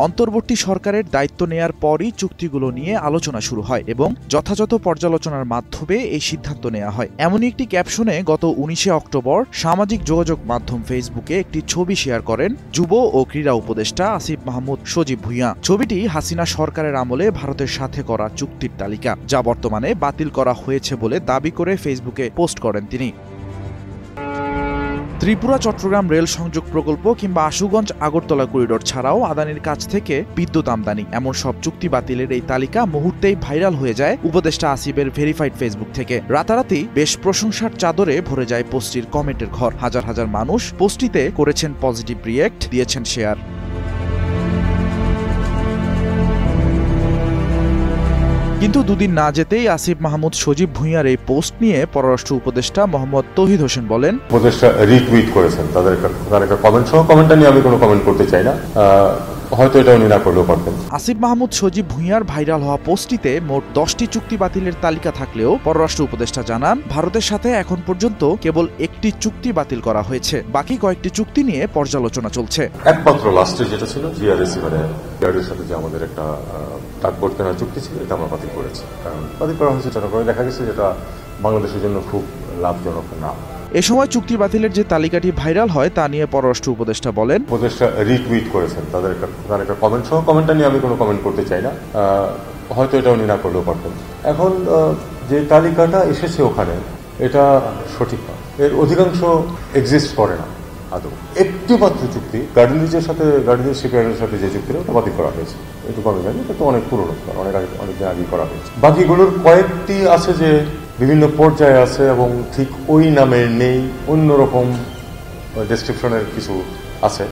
অন্তর্বর্তী সরকারের দায়িত্ব নেয়ার পরই চুক্তিগুলো নিয়ে আলোচনা শুরু হয় এবং যথাযথ পর্যালোচনার মাধ্যমে এই সিদ্ধান্ত নেওয়া হয়। এমনই একটি ক্যাপশনে গত 19 অক্টোবর সামাজিক যোগাযোগ মাধ্যম ফেসবুকে একটি ছবি শেয়ার করেন যুব ও ক্রীড়া উপদেষ্টা আসিফ মাহমুদ সজীব ভুঁইয়া। ছবিটি হাসিনা সরকারের আমলে ভারতের সাথে করা চুক্তির তালিকা, যা বর্তমানে বাতিল করা হয়েছে বলে দাবি করে ফেসবুকে পোস্ট করেন তিনি। ত্রিপুরা চট্টগ্রাম রেল সংযোগ প্রকল্প কিংবা আশুগঞ্জ আগরতলা করিডোর ছাড়াও আদানির কাছ থেকে বিদ্যুৎ আমদানি, এমন সব চুক্তি বাতিলের এই তালিকা মুহূর্তেই ভাইরাল হয়ে যায় উপদেষ্টা আসিফের ভেরিফাইড ফেসবুক থেকে। রাতারাতি বেশ প্রশংসার চাদরে ভরে যায় পোস্টটির কমেন্টের ঘর। হাজার হাজার মানুষ পোস্টটিতে করেছেন পজিটিভ রিয়েক্ট, দিয়েছেন শেয়ার। কিন্তু দুদিন না যেতেই আসিফ মাহমুদ সজীব ভুঁইয়ার এই পোস্ট নিয়ে পররাষ্ট্র উপদেষ্টা মোহাম্মদ তৌহিদ হোসেন বলেন, উপদেষ্টা রিটুইট করেছেন তাদের একটা কমেন্ট সহ। কমেন্টটা নিয়ে আমি কোনো কমেন্ট করতে চাই না, হয়তো এটা উনি না করলেও পারতেন। আসিফ মাহমুদ সজীব ভুঁইয়ার ভাইরাল হওয়া পোস্টটিতে মোট 10টি চুক্তি বাতিলের তালিকা থাকলেও পররাষ্ট্র উপদেষ্টা জানান, ভারতের সাথে এখন পর্যন্ত কেবল একটি চুক্তি বাতিল করা হয়েছে, বাকি কয়েকটি চুক্তি নিয়ে পর্যালোচনা চলছে। একমাত্র লাস্টে যেটা ছিল জিআরএসি, মানে জিআরএর সাথে যে আমাদের একটা টাকবোট কেনার চুক্তি ছিল, এটা আমরা বাতিল করেছি। কারণ বাতিল করা হয়েছে এটা করে দেখা গেছে যেটা বাংলাদেশের জন্য খুব লাভজনক না। এ সময় চুক্তি বাতিলের যে তালিকাটি ভাইরাল হয় তা নিয়ে পররাষ্ট্র উপদেষ্টা বলেন, উপদেষ্টা রিটুইট করেছেন তাদের একটা কমেন্ট সহ। কমেন্টটা নিয়ে আমি কোনো কমেন্ট করতে চাই না, হয়তো এটা উনি না করলেও পারতেন। এখন যে তালিকাটা এসেছে ওখানে, এটা সঠিক না, এর অধিকাংশ এক্সিস্ট করে না আদৌ। একটি মাত্র চুক্তি গার্ডেনিজের শিপইয়ার্ডের সাথে যে চুক্তিটা ওটা বাতিল করা হয়েছে, একটু কমে জানি, এটা তো অনেক পুরনো, অনেকদিন আগেই করা হয়েছে। বাকিগুলোর কয়েকটি আছে যে বিভিন্ন পর্যায়ে আছে এবং ঠিক ওই নামের নেই, অন্যরকম ডেসক্রিপশনের কিছু আছে।